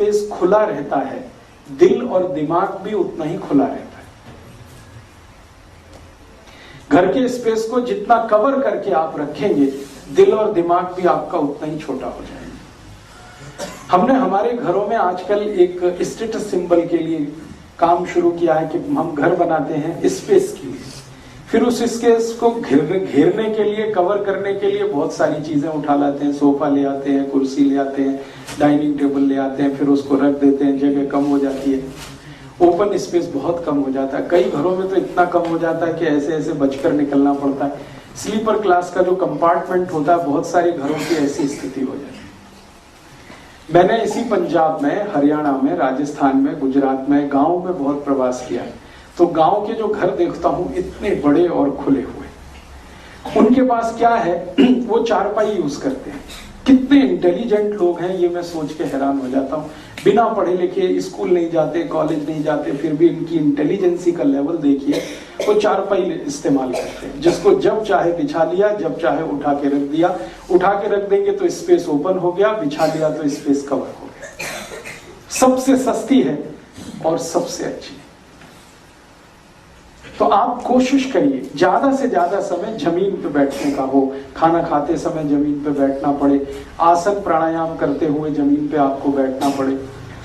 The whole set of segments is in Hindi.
स्पेस खुला रहता है, दिल और दिमाग भी उतना ही खुला रहता है। घर के स्पेस को जितना कवर करके आप रखेंगे, दिल और दिमाग भी आपका उतना ही छोटा हो जाएगा। हमने हमारे घरों में आजकल एक स्टेटस सिंबल के लिए काम शुरू किया है कि हम घर बनाते हैं स्पेस के लिए। फिर उस स्पेस को घेरने के लिए, कवर करने के लिए बहुत सारी चीजें उठा लाते हैं। सोफा ले आते हैं, कुर्सी ले आते हैं, डाइनिंग टेबल ले आते हैं, फिर उसको रख देते हैं, जगह कम हो जाती है, ओपन स्पेस बहुत कम हो जाता है। कई घरों में तो इतना कम हो जाता है कि ऐसे ऐसे बचकर निकलना पड़ता है। स्लीपर क्लास का जो कंपार्टमेंट होता है, बहुत सारे घरों की ऐसी स्थिति हो जाती है। मैंने इसी पंजाब में, हरियाणा में, राजस्थान में, गुजरात में, गांव में बहुत प्रवास किया है। तो गांव के जो घर देखता हूं इतने बड़े और खुले हुए, उनके पास क्या है, वो चारपाई यूज करते हैं। कितने इंटेलिजेंट लोग हैं, ये मैं सोच के हैरान हो जाता हूँ। बिना पढ़े लिखे, स्कूल नहीं जाते, कॉलेज नहीं जाते, फिर भी इनकी इंटेलिजेंसी का लेवल देखिए। वो चारपाई इस्तेमाल करते हैं, जिसको जब चाहे बिछा लिया, जब चाहे उठा के रख दिया। उठा के रख देंगे तो स्पेस ओपन हो गया, बिछा लिया तो स्पेस कवर हो गया। सबसे सस्ती है और सबसे अच्छी। तो आप कोशिश करिए ज्यादा से ज्यादा समय जमीन पे बैठने का हो। खाना खाते समय जमीन पे बैठना पड़े, आसन प्राणायाम करते हुए जमीन पे आपको बैठना पड़े,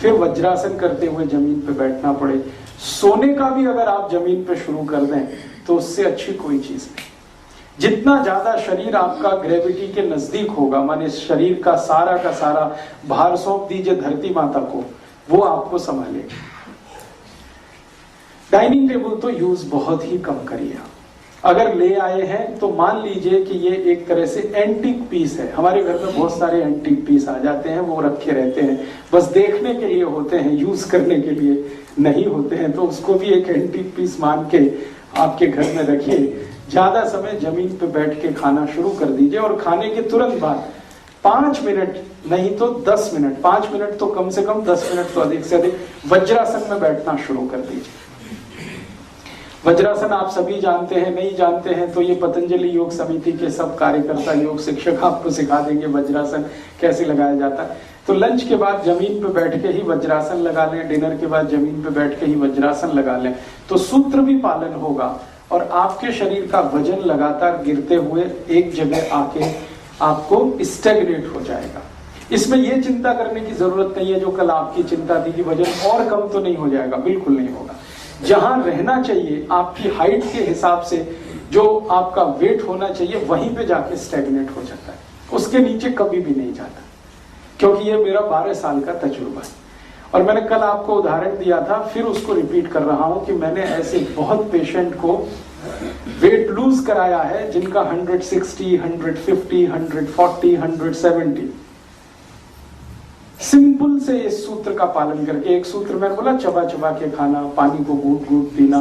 फिर वज्रासन करते हुए जमीन पे बैठना पड़े। सोने का भी अगर आप जमीन पे शुरू कर दें तो उससे अच्छी कोई चीज नहीं। जितना ज्यादा शरीर आपका ग्रेविटी के नजदीक होगा, माने शरीर का सारा भार सौंप दीजिए धरती माता को, वो आपको संभालेगी। डाइनिंग टेबल तो यूज बहुत ही कम करिए। अगर ले आए हैं तो मान लीजिए कि ये एक तरह से एंटीक पीस है। हमारे घर में बहुत सारे एंटीक पीस आ जाते हैं, वो रखे रहते हैं, बस देखने के लिए होते हैं, यूज करने के लिए नहीं होते हैं। तो उसको भी एक एंटीक पीस मान के आपके घर में रखिए। ज्यादा समय जमीन पे बैठ के खाना शुरू कर दीजिए और खाने के तुरंत बाद 5 मिनट नहीं तो 10 मिनट, 5 मिनट तो कम से कम, 10 मिनट तो अधिक से अधिक वज्रासन में बैठना शुरू कर दीजिए। वज्रासन आप सभी जानते हैं, नहीं जानते हैं तो ये पतंजलि योग समिति के सब कार्यकर्ता, योग शिक्षक आपको सिखा देंगे वज्रासन कैसे लगाया जाता है। तो लंच के बाद जमीन पे बैठ के ही वज्रासन लगा लें, डिनर के बाद जमीन पे बैठ के ही वज्रासन लगा लें, तो सूत्र भी पालन होगा और आपके शरीर का वजन लगातार गिरते हुए एक जगह आके आपको स्टेगनेट हो जाएगा। इसमें यह चिंता करने की जरूरत नहीं है जो कल आपकी चिंता थी कि वजन और कम तो नहीं हो जाएगा, बिल्कुल नहीं होगा। जहां रहना चाहिए आपकी हाइट के हिसाब से, जो आपका वेट होना चाहिए, वहीं पे जाके स्टैग्नेट हो जाता है, उसके नीचे कभी भी नहीं जाता। क्योंकि ये मेरा 12 साल का तजुर्बा है और मैंने कल आपको उदाहरण दिया था, फिर उसको रिपीट कर रहा हूं कि मैंने ऐसे बहुत पेशेंट को वेट लूज कराया है जिनका 160, 150, 140, 170। सिंपल से इस सूत्र का पालन करके, एक सूत्र मैंने बोला चबा चबा के खाना, पानी को घूट घूट पीना,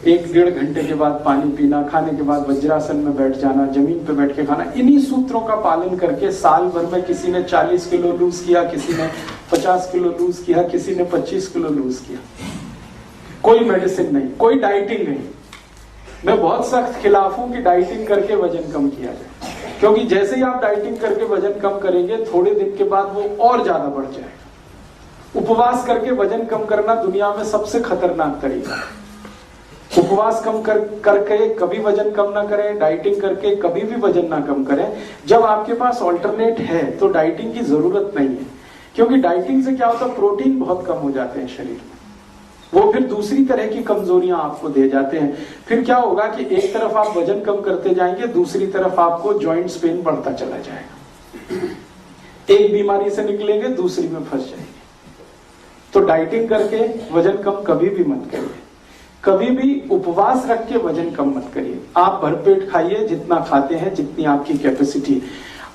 1-1.5 घंटे के बाद पानी पीना, खाने के बाद वज्रासन में बैठ जाना, जमीन पे बैठ के खाना, इन्हीं सूत्रों का पालन करके साल भर में किसी ने 40 किलो लूज किया, किसी ने 50 किलो लूज किया, किसी ने 25 किलो लूज किया। कोई मेडिसिन नहीं, कोई डाइटिंग नहीं। मैं बहुत सख्त खिलाफ हूं कि डाइटिंग करके वजन कम किया जाए, क्योंकि जैसे ही आप डाइटिंग करके वजन कम करेंगे थोड़े दिन के बाद वो और ज्यादा बढ़ जाएगा। उपवास करके वजन कम करना दुनिया में सबसे खतरनाक तरीका है। उपवास कम करके कभी वजन कम ना करें, डाइटिंग करके कभी भी वजन ना कम करें। जब आपके पास ऑल्टरनेट है तो डाइटिंग की जरूरत नहीं है, क्योंकि डाइटिंग से क्या होता है, प्रोटीन बहुत कम हो जाते हैं शरीर में, वो फिर दूसरी तरह की कमजोरियां आपको दे जाते हैं। फिर क्या होगा कि एक तरफ आप वजन कम करते जाएंगे, दूसरी तरफ आपको जॉइंट्स पेन बढ़ता चला जाएगा। एक बीमारी से निकलेंगे, दूसरी में फंस जाएंगे। तो डाइटिंग करके वजन कम कभी भी मत करिए, कभी भी उपवास रख के वजन कम मत करिए। आप भरपेट खाइए, जितना खाते हैं, जितनी आपकी कैपेसिटी।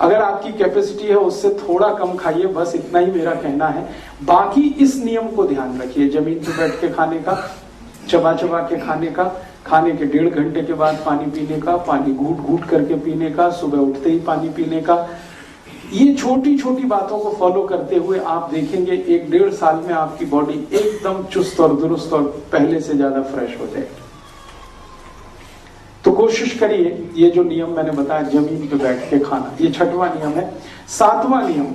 अगर आपकी कैपेसिटी है उससे थोड़ा कम खाइए, बस इतना ही मेरा कहना है। बाकी इस नियम को ध्यान रखिए, जमीन पे बैठ के खाने का, चबा चबा के खाने का, खाने के 1.5 घंटे के बाद पानी पीने का, पानी घूट घूट करके पीने का, सुबह उठते ही पानी पीने का। ये छोटी छोटी बातों को फॉलो करते हुए आप देखेंगे 1-1.5 साल में आपकी बॉडी एकदम चुस्त और दुरुस्त और पहले से ज्यादा फ्रेश हो जाएगी। तो कोशिश करिए, ये जो नियम मैंने बताया जमीन पे बैठ के खाना, ये 6वां नियम है। 7वां नियम,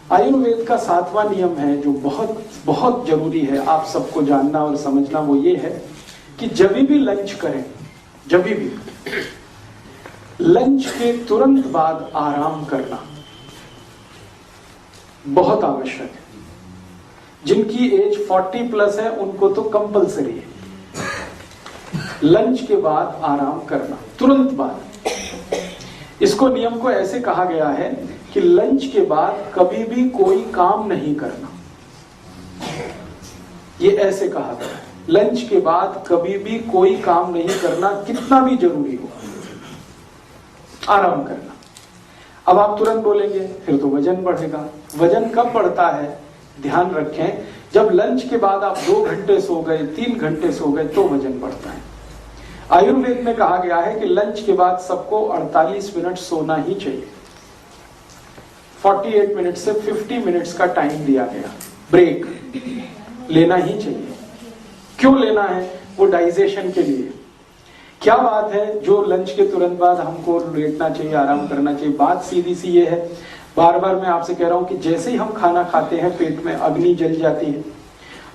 आयुर्वेद का 7वां नियम है जो बहुत बहुत जरूरी है आप सबको जानना और समझना, वो ये है कि जब भी लंच करें, जब भी लंच के तुरंत बाद आराम करना बहुत आवश्यक है। जिनकी एज 40 प्लस है उनको तो कंपलसरी है लंच के बाद आराम करना, तुरंत बाद। इसको नियम को ऐसे कहा गया है कि लंच के बाद कभी भी कोई काम नहीं करना। ये ऐसे कहा गया है, लंच के बाद कभी भी कोई काम नहीं करना, कितना भी जरूरी हो, आराम करना। अब आप तुरंत बोलेंगे फिर तो वजन बढ़ेगा। वजन कब बढ़ता है? ध्यान रखें, जब लंच के बाद आप 2 घंटे सो गए, 3 घंटे सो गए तो वजन बढ़ता है। आयुर्वेद में कहा गया है कि लंच के बाद सबको 48 मिनट सोना ही चाहिए। 48 मिनट से 50 मिनट्स का टाइम दिया गया, ब्रेक लेना ही चाहिए। क्यों लेना है? वो डाइजेशन के लिए। क्या बात है जो लंच के तुरंत बाद हमको लेटना चाहिए, आराम करना चाहिए? बात सीधी सी ये है, बार बार मैं आपसे कह रहा हूं कि जैसे ही हम खाना खाते हैं पेट में अग्नि जल जाती है।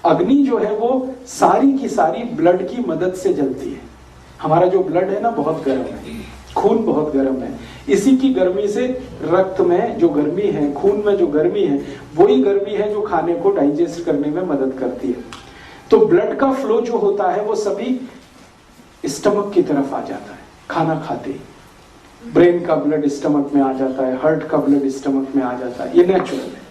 अग्नि जो है वो सारी की सारी ब्लड की मदद से जलती है। हमारा जो ब्लड है ना बहुत गर्म है, खून बहुत गर्म है। इसी की गर्मी से रक्त में जो गर्मी है, खून में जो गर्मी है, वही गर्मी है जो खाने को डाइजेस्ट करने में मदद करती है। तो ब्लड का फ्लो जो होता है वो सभी स्टमक की तरफ आ जाता है खाना खाते ही। ब्रेन का ब्लड स्टमक में आ जाता है, हार्ट का ब्लड स्टमक में आ जाता है, ये नेचुरल है।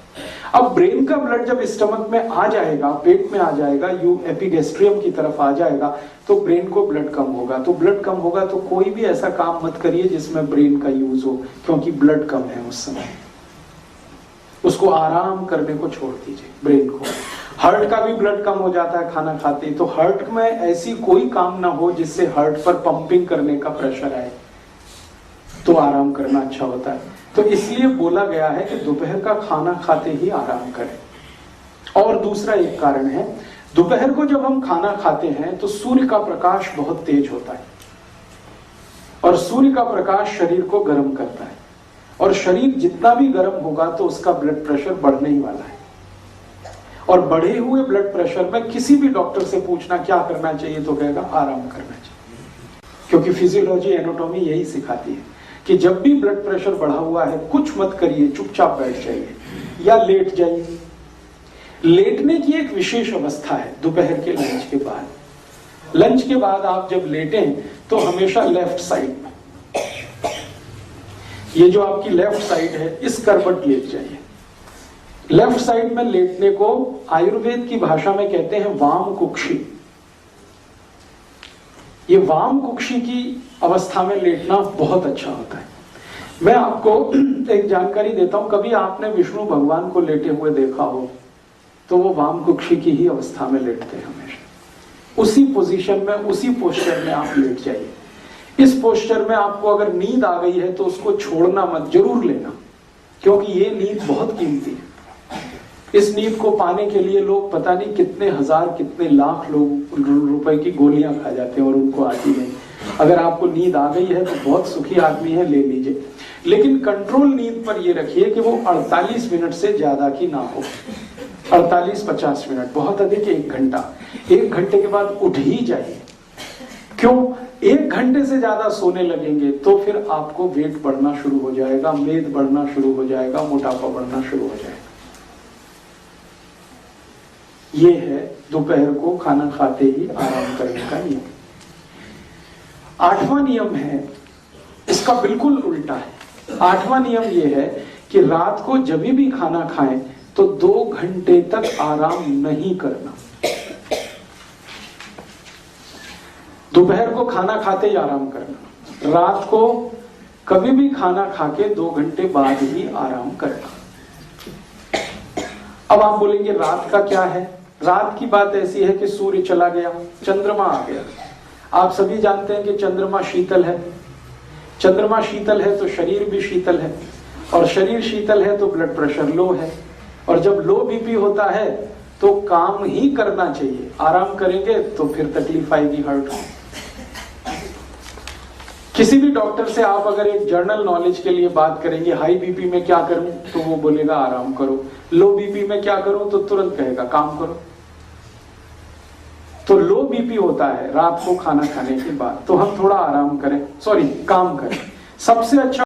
अब ब्रेन का ब्लड जब स्टमक में आ जाएगा, पेट में आ जाएगा, यू एपिगेस्ट्रियम की तरफ आ जाएगा, तो ब्रेन को ब्लड कम होगा। तो ब्लड कम होगा तो कोई भी ऐसा काम मत करिए जिसमें ब्रेन का यूज हो, क्योंकि ब्लड कम है उस समय। उसको आराम करने को छोड़ दीजिए ब्रेन को। हार्ट का भी ब्लड कम हो जाता है खाना खाते ही, तो हार्ट में ऐसी कोई काम ना हो जिससे हार्ट पर पंपिंग करने का प्रेशर आए, तो आराम करना अच्छा होता है। तो इसलिए बोला गया है कि दोपहर का खाना खाते ही आराम करें। और दूसरा एक कारण है, दोपहर को जब हम खाना खाते हैं तो सूर्य का प्रकाश बहुत तेज होता है और सूर्य का प्रकाश शरीर को गर्म करता है, और शरीर जितना भी गर्म होगा तो उसका ब्लड प्रेशर बढ़ने ही वाला है। और बढ़े हुए ब्लड प्रेशर में किसी भी डॉक्टर से पूछना क्या करना चाहिए तो कहेगा आराम करना चाहिए, क्योंकि फिजियोलॉजी एनाटॉमी यही सिखाती है कि जब भी ब्लड प्रेशर बढ़ा हुआ है कुछ मत करिए, चुपचाप बैठ जाइए या लेट जाइए। लेटने की एक विशेष अवस्था है दोपहर के लंच के बाद। लंच के बाद आप जब लेटें तो हमेशा लेफ्ट साइड में, ये जो आपकी लेफ्ट साइड है इस करवट लेट जाइए। लेफ्ट साइड में लेटने को आयुर्वेद की भाषा में कहते हैं वाम कुक्षी। ये वाम कुक्षी की अवस्था में लेटना बहुत अच्छा होता है। मैं आपको एक जानकारी देता हूं, कभी आपने विष्णु भगवान को लेटे हुए देखा हो तो वो वाम कुक्षी की ही अवस्था में लेटते हैं हमेशा। उसी पोजीशन में, उसी पोस्चर में आप लेट जाइए। इस पोस्चर में आपको अगर नींद आ गई है तो उसको छोड़ना मत, जरूर लेना, क्योंकि ये नींद बहुत कीमती है। इस नींद को पाने के लिए लोग पता नहीं कितने हजार, कितने लाख लोग रुपए की गोलियां खा जाते हैं और उनको आती नहीं। अगर आपको नींद आ गई है तो बहुत सुखी आदमी है, ले लीजिए, लेकिन कंट्रोल नींद पर ये रखिए कि वो 48 मिनट से ज्यादा की ना हो। 48-50 मिनट, बहुत अधिक 1 घंटा। 1 घंटे के बाद उठ ही जाइए। क्यों? 1 घंटे से ज्यादा सोने लगेंगे तो फिर आपको वेट बढ़ना शुरू हो जाएगा, मेद बढ़ना शुरू हो जाएगा, मोटापा बढ़ना शुरू हो जाएगा। ये है दोपहर को खाना खाते ही आराम करने का नियम। 8वां नियम है, इसका बिल्कुल उल्टा है। 8वां नियम ये है कि रात को जब भी खाना खाएं तो 2 घंटे तक आराम नहीं करना। दोपहर को खाना खाते ही आराम करना, रात को कभी भी खाना खा के 2 घंटे बाद ही आराम करना। अब आप बोलेंगे रात का क्या है? रात की बात ऐसी है कि सूर्य चला गया, चंद्रमा आ गया। आप सभी जानते हैं कि चंद्रमा शीतल है। चंद्रमा शीतल है तो शरीर भी शीतल है, और शरीर शीतल है तो ब्लड प्रेशर लो है, और जब लो बीपी होता है तो काम ही करना चाहिए। आराम करेंगे तो फिर तकलीफ आएगी हार्ट को। किसी भी डॉक्टर से आप अगर एक जर्नल नॉलेज के लिए बात करेंगे, हाई बीपी में क्या करूं, तो वो बोलेगा आराम करो। लो बीपी में क्या करूं, तो तुरंत कहेगा काम करो। तो लो बीपी होता है रात को खाना खाने के बाद, तो हम थोड़ा आराम करें, सॉरी काम करें। सबसे अच्छा